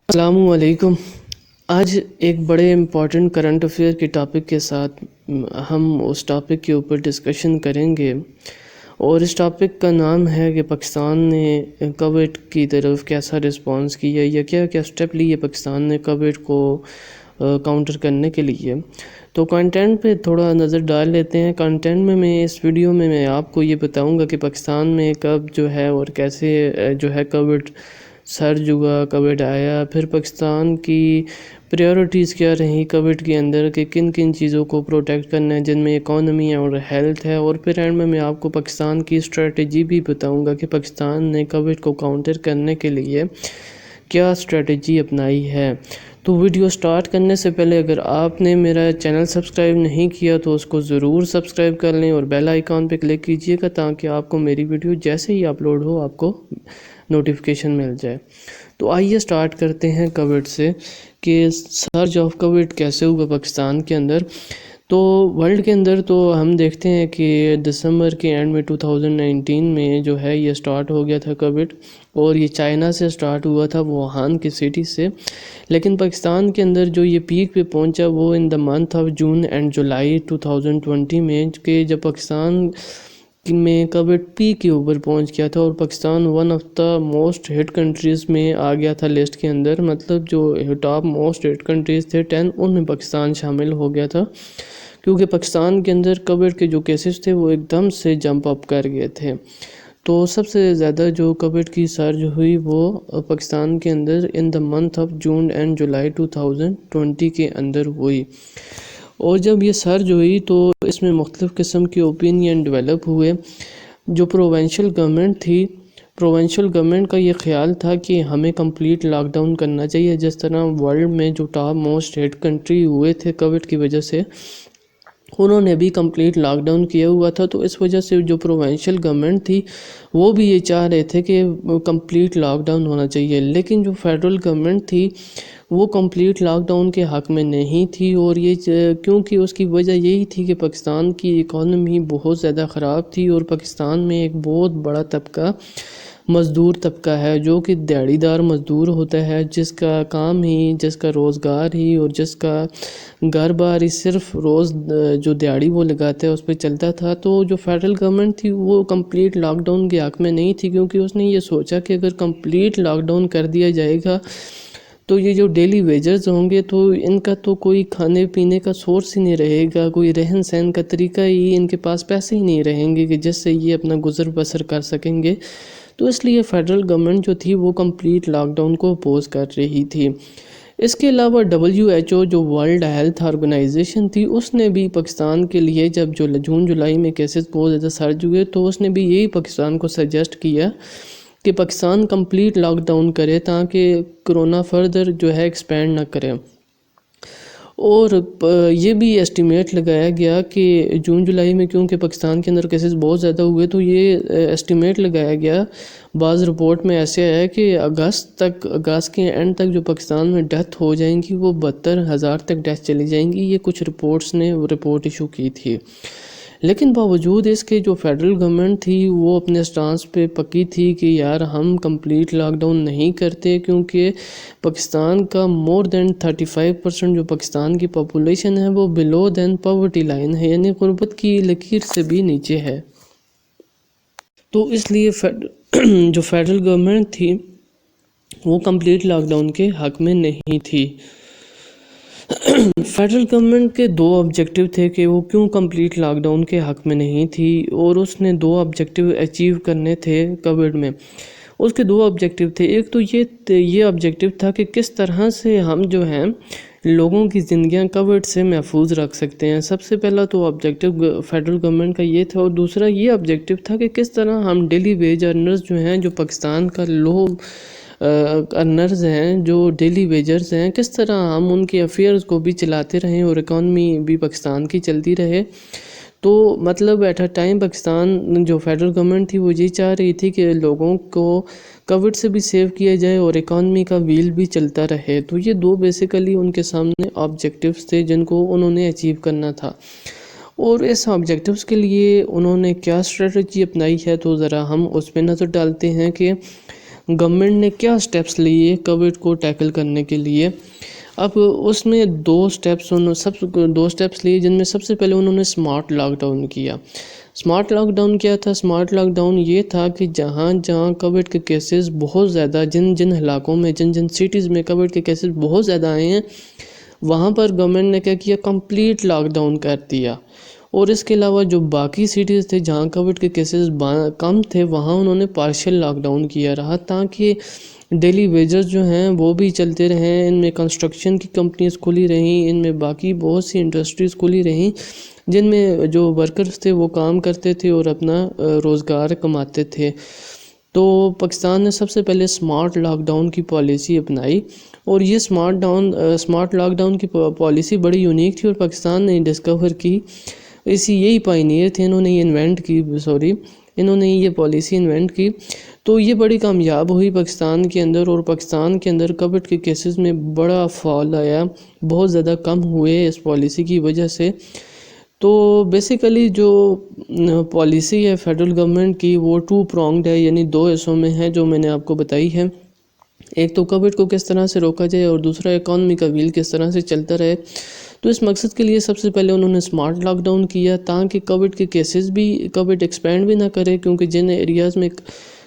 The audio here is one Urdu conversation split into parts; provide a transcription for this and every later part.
السلام علیکم۔ آج ایک بڑے امپورٹنٹ کرنٹ افیئر کے ٹاپک کے ساتھ ہم اس ٹاپک کے اوپر ڈسکشن کریں گے، اور اس ٹاپک کا نام ہے کہ پاکستان نے کووڈ کی طرف کیسا رسپانس کیا یا کیا کیا سٹیپ لیے پاکستان نے کووڈ کو کاؤنٹر کرنے کے لیے۔ تو کنٹینٹ پہ تھوڑا نظر ڈال لیتے ہیں۔ کنٹینٹ میں اس ویڈیو میں میں آپ کو یہ بتاؤں گا کہ پاکستان میں کب جو ہے اور کیسے جو ہے کووڈ سرج ہوا، کووڈ آیا، پھر پاکستان کی پریورٹیز کیا رہیں کووڈ کے اندر، کہ کن کن چیزوں کو پروٹیکٹ کرنا ہے، جن میں اکانومی ہے اور ہیلتھ ہے، اور پھر اینڈ میں آپ کو پاکستان کی اسٹریٹجی بھی بتاؤں گا کہ پاکستان نے کووڈ کو کاؤنٹر کرنے کے لیے کیا اسٹریٹجی اپنائی ہے۔ تو ویڈیو سٹارٹ کرنے سے پہلے اگر آپ نے میرا چینل سبسکرائب نہیں کیا تو اس کو ضرور سبسکرائب کر لیں اور بیل آئیکن پہ کلک کیجئے گا تاکہ آپ کو میری ویڈیو جیسے ہی اپلوڈ ہو آپ کو نوٹیفیکیشن مل جائے۔ تو آئیے سٹارٹ کرتے ہیں کووڈ سے کہ سرج آف کووڈ کیسے ہوا پاکستان کے اندر۔ تو ورلڈ کے اندر تو ہم دیکھتے ہیں کہ دسمبر کے اینڈ میں 2019 میں جو ہے یہ سٹارٹ ہو گیا تھا کووڈ، اور یہ چائنا سے سٹارٹ ہوا تھا، ووہان کی سٹی سے، لیکن پاکستان کے اندر جو یہ پیک پہ پہنچا وہ in the month of June and July 2020 میں، کہ جب پاکستان میں کووڈ پیک کے اوپر پہنچ گیا تھا، اور Pakistan one of the most hit countries میں آ گیا تھا لسٹ کے اندر، مطلب جو ٹاپ موسٹ ہٹ کنٹریز تھے 10 ان میں پاکستان شامل ہو گیا تھا، کیونکہ پاکستان کے اندر کووڈ کے جو کیسز تھے وہ ایک دم سے جمپ اپ کر گئے تھے۔ تو سب سے زیادہ جو کووڈ کی سرج ہوئی وہ پاکستان کے اندر in the month of June and July 2020 کے اندر ہوئی، اور جب یہ سرج ہوئی تو اس میں مختلف قسم کے اوپینین ڈیولپ ہوئے۔ جو پروونشل گورنمنٹ تھی، پروونشل گورنمنٹ کا یہ خیال تھا کہ ہمیں کمپلیٹ لاک ڈاؤن کرنا چاہیے، جس طرح ورلڈ میں جو ٹاپ موسٹ ہٹ کنٹری ہوئے تھے کووڈ کی وجہ سے انہوں نے بھی کمپلیٹ لاک ڈاؤن کیا ہوا تھا، تو اس وجہ سے جو پروونشل گورنمنٹ تھی وہ بھی یہ چاہ رہے تھے کہ کمپلیٹ لاک ڈاؤن ہونا چاہیے، لیکن جو فیڈرل گورنمنٹ تھی وہ کمپلیٹ لاک ڈاؤن کے حق میں نہیں تھی، اور یہ کیونکہ اس کی وجہ یہی تھی کہ پاکستان کی اکانومی بہت زیادہ خراب تھی، اور پاکستان میں ایک بہت بڑا طبقہ مزدور طبقہ ہے جو کہ دیہڑی دار مزدور ہوتا ہے، جس کا کام ہی، جس کا روزگار ہی اور جس کا گھر بار ہی صرف روز جو دیہڑی وہ لگاتا ہے اس پہ چلتا تھا۔ تو جو فیڈرل گورنمنٹ تھی وہ کمپلیٹ لاک ڈاؤن کے حق میں نہیں تھی، کیونکہ اس نے یہ سوچا کہ اگر کمپلیٹ لاک ڈاؤن کر دیا جائے گا تو یہ جو ڈیلی ویجرز ہوں گے تو ان کا تو کوئی کھانے پینے کا سورس ہی نہیں رہے گا، کوئی رہن سہن کا طریقہ ہی، ان کے پاس پیسے ہی نہیں رہیں گے کہ جس سے یہ اپنا گزر بسر کر سکیں گے۔ تو اس لیے فیڈرل گورنمنٹ جو تھی وہ کمپلیٹ لاک ڈاؤن کو اپوز کر رہی تھی۔ اس کے علاوہ WHO جو ورلڈ ہیلتھ آرگنائزیشن تھی، اس نے بھی پاکستان کے لیے جب جو جون جولائی میں کیسز بہت زیادہ سرج ہوئے تو اس نے بھی یہی پاکستان کو سجیسٹ کیا کہ پاکستان کمپلیٹ لاک ڈاؤن کرے تاکہ کرونا فردر جو ہے ایکسپینڈ نہ کرے۔ اور یہ بھی ایسٹیمیٹ لگایا گیا کہ جون جولائی میں کیونکہ پاکستان کے اندر کیسز بہت زیادہ ہوئے تو یہ ایسٹیمیٹ لگایا گیا، بعض رپورٹ میں ایسے آیا کہ اگست کے اینڈ تک جو پاکستان میں ڈیتھ ہو جائیں گی وہ 72,000 تک ڈیتھ چلی جائیں گی، یہ کچھ رپورٹس نے رپورٹ ایشو کی تھی۔ لیکن باوجود اس کے جو فیڈرل گورنمنٹ تھی وہ اپنے سٹانس پہ پکی تھی کہ یار ہم کمپلیٹ لاک ڈاؤن نہیں کرتے، کیونکہ پاکستان کا مور دین 35% جو پاکستان کی پاپولیشن ہے وہ بلو دین پاورٹی لائن ہے، یعنی غربت کی لکیر سے بھی نیچے ہے۔ تو اس لیے جو فیڈرل گورنمنٹ تھی وہ کمپلیٹ لاک ڈاؤن کے حق میں نہیں تھی۔ فیڈرل گورنمنٹ کے دو آبجیکٹیو تھے کہ وہ کیوں کمپلیٹ لاک ڈاؤن کے حق میں نہیں تھی، اور اس نے دو آبجیکٹیو اچیو کرنے تھے کووڈ میں۔ اس کے دو آبجیکٹیو تھے، ایک تو یہ آبجیکٹیو تھا کہ کس طرح سے ہم جو ہیں لوگوں کی زندگیاں کووڈ سے محفوظ رکھ سکتے ہیں۔ سب سے پہلا تو آبجیکٹیو فیڈرل گورنمنٹ کا یہ تھا، اور دوسرا یہ آبجیکٹیو تھا کہ کس طرح ہم ڈیلی ویج ارنرز جو ہیں، جو پاکستان کا لو ارنرز ہیں، جو ڈیلی ویجرز ہیں، کس طرح ہم ان کے افیئرز کو بھی چلاتے رہیں اور اکانومی بھی پاکستان کی چلتی رہے۔ تو مطلب ایٹ اے ٹائم پاکستان جو فیڈرل گورنمنٹ تھی وہ یہ چاہ رہی تھی کہ لوگوں کو کووڈ سے بھی سیو کیا جائے اور اکانومی کا ویل بھی چلتا رہے۔ تو یہ دو بیسیکلی ان کے سامنے آبجیکٹیوز تھے جن کو انہوں نے اچیو کرنا تھا، اور اس آبجیکٹیوز کے لیے انہوں نے کیا اسٹریٹجی اپنائی ہے تو ذرا ہم اس پہ نظر ڈالتے ہیں کہ گورنمنٹ نے کیا سٹیپس لیے کووڈ کو ٹیکل کرنے کے لیے. اب اس میں دو سٹیپس لیے، جن میں سب سے پہلے انہوں نے اسمارٹ لاک ڈاؤن کیا. اسمارٹ لاک ڈاؤن کیا تھا؟ اسمارٹ لاک ڈاؤن یہ تھا کہ جہاں جہاں کووڈ کے کیسز بہت زیادہ، جن علاقوں میں، جن سٹیز میں کووڈ کے کیسز بہت زیادہ آئے ہیں، وہاں پر گورنمنٹ نے کیا کیا، کمپلیٹ لاک ڈاؤن کر دیا. اور اس کے علاوہ جو باقی سٹیز تھے جہاں کووڈ کے کیسز کم تھے، وہاں انہوں نے پارشل لاک ڈاؤن کیا رہا، تاکہ ڈیلی ویجز جو ہیں وہ بھی چلتے رہیں. ان میں کنسٹرکشن کی کمپنیز کھلی رہیں، ان میں باقی بہت سی انڈسٹریز کھلی رہیں، جن میں جو ورکرز تھے وہ کام کرتے تھے اور اپنا روزگار کماتے تھے. تو پاکستان نے سب سے پہلے اسمارٹ لاک ڈاؤن کی پالیسی اپنائی، اور یہ اسمارٹ لاک ڈاؤن کی پالیسی بڑی یونیک تھی، اور پاکستان نے ڈسکور کی. یہی پائنیئر تھے، انہوں نے یہ پالیسی انوینٹ کی. تو یہ بڑی کامیاب ہوئی پاکستان کے اندر، اور پاکستان کے اندر کووڈ کے کیسز میں بڑا فال آیا، بہت زیادہ کم ہوئے اس پالیسی کی وجہ سے. تو بیسیکلی جو پالیسی ہے فیڈرل گورنمنٹ کی، وہ 2 پرونگڈ ہے، یعنی 2 حصوں میں ہے، جو میں نے آپ کو بتائی ہے. ایک تو کووڈ کو کس طرح سے روکا جائے، اور دوسرا اکانومی کا ویل کس طرح سے چلتا رہے. تو اس مقصد کے لیے سب سے پہلے انہوں نے اسمارٹ لاک ڈاؤن کیا، تاکہ کووڈ کے کیسز بھی، کووڈ ایکسپینڈ بھی نہ کرے، کیونکہ جن ایریاز میں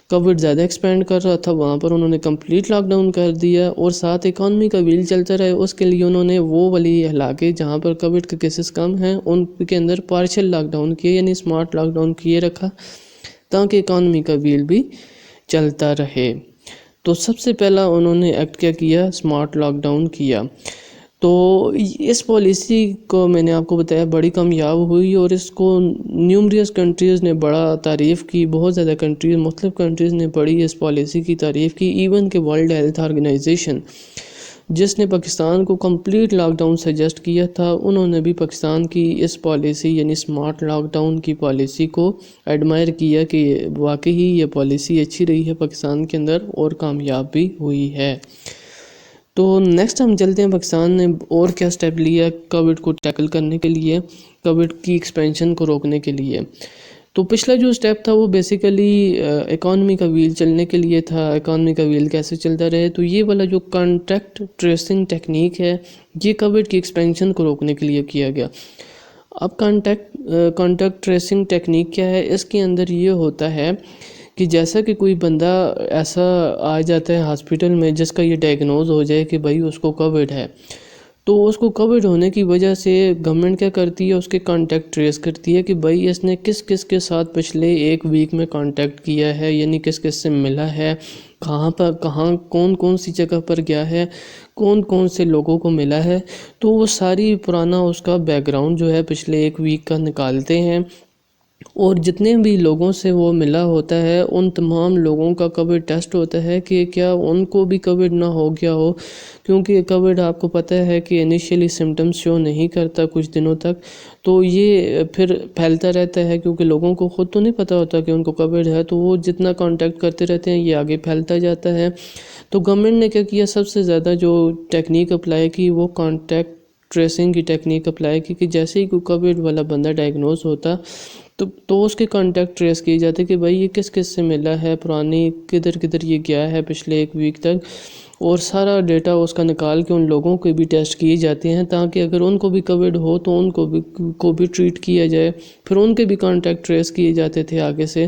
کووڈ زیادہ ایکسپینڈ کر رہا تھا وہاں پر انہوں نے کمپلیٹ لاک ڈاؤن کر دیا. اور ساتھ اکانومی کا ویل چلتا رہے، اس کے لیے انہوں نے وہ والی علاقے جہاں پر کووڈ کے کیسز کم ہیں ان کے اندر پارشل لاک ڈاؤن کیے، یعنی اسمارٹ لاک ڈاؤن کیے رکھا، تاکہ اکانومی کا ویل بھی چلتا رہے. تو سب سے پہلا انہوں نے ایکٹ کیا، اسمارٹ لاک ڈاؤن کیا. تو اس پالیسی کو میں نے آپ کو بتایا بڑی کامیاب ہوئی، اور اس کو نیومریس کنٹریز نے بڑا تعریف کی، بہت زیادہ مختلف کنٹریز نے بڑی اس پالیسی کی تعریف کی. ایون کہ ورلڈ ہیلتھ آرگنائزیشن، جس نے پاکستان کو کمپلیٹ لاک ڈاؤن سجیسٹ کیا تھا، انہوں نے بھی پاکستان کی اس پالیسی یعنی اسمارٹ لاک ڈاؤن کی پالیسی کو ایڈمائر کیا کہ واقعی یہ پالیسی اچھی رہی ہے پاکستان کے اندر، اور کامیاب بھی ہوئی ہے. تو نیکسٹ ہم چلتے ہیں پاکستان نے اور کیا سٹیپ لیا کووڈ کو ٹیکل کرنے کے لیے، کووڈ کی ایکسپینشن کو روکنے کے لیے. تو پچھلا جو سٹیپ تھا وہ بیسیکلی اکانومی کا ویل چلنے کے لیے تھا. اکانومی کا ویل کیسے چلتا رہے؟ تو یہ والا جو کانٹیکٹ ٹریسنگ ٹیکنیک ہے، یہ کووڈ کی ایکسپینشن کو روکنے کے لیے کیا گیا. اب کانٹیکٹ ٹریسنگ ٹیکنیک کیا ہے؟ اس کے اندر یہ ہوتا ہے کہ جیسا کہ کوئی بندہ ایسا آ جاتا ہے ہاسپٹل میں جس کا یہ ڈائگنوز ہو جائے کہ بھائی اس کو کووڈ ہے، تو اس کو کووڈ ہونے کی وجہ سے گورنمنٹ کیا کرتی ہے، اس کے کانٹیکٹ ٹریس کرتی ہے کہ بھائی اس نے کس کس کے ساتھ پچھلے 1 ویک میں کانٹیکٹ کیا ہے، یعنی کس کس سے ملا ہے، کون سی جگہ پر گیا ہے، کون سے لوگوں کو ملا ہے. تو وہ ساری پرانا اس کا بیک گراؤنڈ جو ہے پچھلے 1 ویک کا نکالتے ہیں، اور جتنے بھی لوگوں سے وہ ملا ہوتا ہے ان تمام لوگوں کا کووڈ ٹیسٹ ہوتا ہے کہ کیا ان کو بھی کووڈ نہ ہو گیا ہو. کیونکہ کووڈ آپ کو پتہ ہے کہ انیشیلی سمٹمز شو نہیں کرتا کچھ دنوں تک، تو یہ پھر پھیلتا رہتا ہے، کیونکہ لوگوں کو خود تو نہیں پتہ ہوتا کہ ان کو کووڈ ہے، تو وہ جتنا کانٹیکٹ کرتے رہتے ہیں یہ آگے پھیلتا جاتا ہے. تو گورنمنٹ نے کیا کیا، سب سے زیادہ جو ٹیکنیک اپلائی کی وہ کانٹیکٹ ٹریسنگ کی ٹیکنیک اپلائی کی، کہ جیسے ہی کوئی کووڈ والا بندہ ڈائگنوز ہوتا تو اس کے کانٹیکٹ ٹریس کیے جاتے کہ بھائی یہ کس کس سے ملا ہے، پرانی کدھر یہ گیا ہے پچھلے 1 ویک تک، اور سارا ڈیٹا اس کا نکال کے ان لوگوں کے بھی ٹیسٹ کیے جاتے ہیں، تاکہ اگر ان کو بھی کووڈ ہو تو ان کو بھی ٹریٹ کیا جائے، پھر ان کے بھی کانٹیکٹ ٹریس کیے جاتے تھے آگے سے.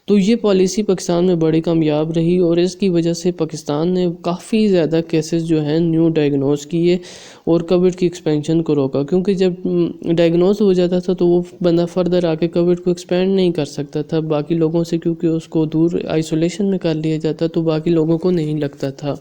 تو یہ پالیسی پاکستان میں بڑی کامیاب رہی، اور اس کی وجہ سے پاکستان نے کافی زیادہ کیسز جو ہیں نیو ڈائگنوز کیے اور کووڈ کی ایکسپینشن کو روکا. کیونکہ جب ڈائگنوز ہو جاتا تھا تو وہ بندہ فردر آ کے کووڈ کو ایکسپینڈ نہیں کر سکتا تھا باقی لوگوں سے، کیونکہ اس کو دور آئسولیشن میں کر لیا جاتا تو باقی لوگوں کو نہیں لگتا تھا.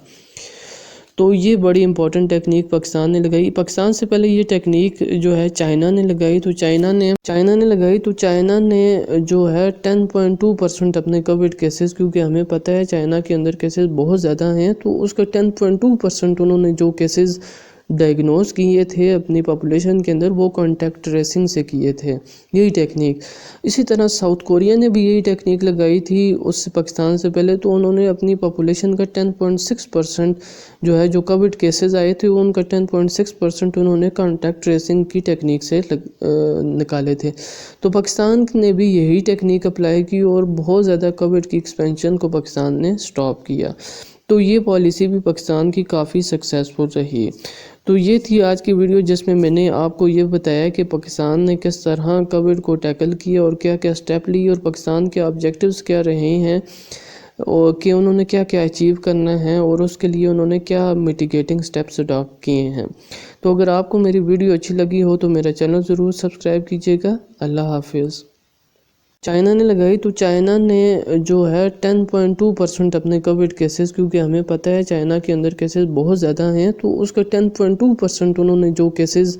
تو یہ بڑی امپورٹنٹ ٹیکنیک پاکستان نے لگائی. پاکستان سے پہلے یہ ٹیکنیک جو ہے چائنا نے لگائی. تو چائنا نے جو ہے 10.2% اپنے کووڈ کیسز، کیونکہ ہمیں پتہ ہے چائنا کے اندر کیسز بہت زیادہ ہیں، تو اس کا 10.2% انہوں نے جو کیسز ڈائگنوز کیے تھے اپنی پاپولیشن کے اندر وہ کانٹیکٹ ٹریسنگ سے کیے تھے، یہی ٹیکنیک۔ اسی طرح ساؤتھ کوریا نے بھی یہی ٹیکنیک لگائی تھی اس سے پاکستان سے پہلے، تو انہوں نے اپنی پاپولیشن کا 10.6% جو ہے جو کووڈ کیسز آئے تھے ان کا 10.6% انہوں نے کانٹیکٹ ٹریسنگ کی ٹیکنیک سے نکالے تھے۔ تو پاکستان نے بھی یہی ٹیکنیک اپلائی کی اور بہت زیادہ کووڈ کی ایکسپینشن کو پاکستان نے سٹاپ کیا۔ تو یہ پالیسی بھی پاکستان کی کافی سکسیسفل رہی۔ تو یہ تھی آج کی ویڈیو جس میں نے آپ کو یہ بتایا کہ پاکستان نے کس طرح کووڈ کو ٹیکل کیا اور کیا کیا سٹیپ لی اور پاکستان کے آبجیکٹیوز کیا رہے ہیں، اور کہ انہوں نے کیا کیا اچیو کرنا ہے اور اس کے لیے انہوں نے کیا میٹیگیٹنگ سٹیپس اڈاپٹ کیے ہیں۔ تو اگر آپ کو میری ویڈیو اچھی لگی ہو تو میرا چینل ضرور سبسکرائب کیجیے گا۔ اللہ حافظ۔ چائنا نے لگائی تو چائنا نے جو ہے 10.2% اپنے کووڈ کیسز، کیونکہ ہمیں پتہ ہے چائنا کے اندر کیسز بہت زیادہ ہیں، تو اس کا 10.2% انہوں نے جو کیسز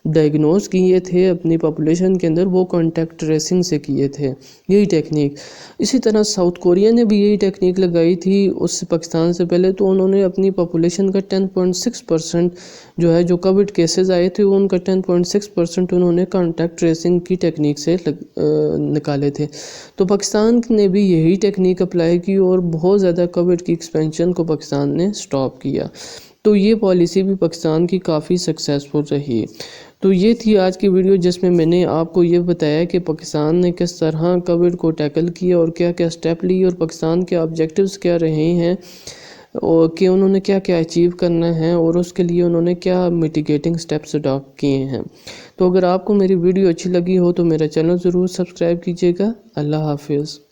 ڈائگنوز کیے تھے اپنی پاپولیشن کے اندر وہ کانٹیکٹ ٹریسنگ سے کیے تھے، یہی ٹیکنیک۔ اسی طرح ساؤتھ کوریا نے بھی یہی ٹیکنیک لگائی تھی اس سے پاکستان سے پہلے، تو انہوں نے اپنی پاپولیشن کا 10.6% جو ہے جو کووڈ کیسز آئے تھے ان کا 10.6% انہوں نے کانٹیکٹ ٹریسنگ کی ٹیکنیک سے نکالے تھے۔ تو پاکستان نے بھی یہی ٹیکنیک اپلائی کی اور بہت زیادہ کووڈ کی ایکسپینشن کو پاکستان نے سٹاپ کیا۔ تو یہ پالیسی بھی پاکستان کی کافی سکسیسفل رہی۔ تو یہ تھی آج کی ویڈیو جس میں نے آپ کو یہ بتایا کہ پاکستان نے کس طرح کووڈ کو ٹیکل کیا اور کیا کیا سٹیپ لی اور پاکستان کے آبجیکٹیوز کیا رہے ہیں، اور کہ انہوں نے کیا کیا اچیو کرنا ہے اور اس کے لیے انہوں نے کیا میٹیگیٹنگ سٹیپس اڈاپٹ کیے ہیں۔ تو اگر آپ کو میری ویڈیو اچھی لگی ہو تو میرا چینل ضرور سبسکرائب کیجیے گا۔ اللہ حافظ۔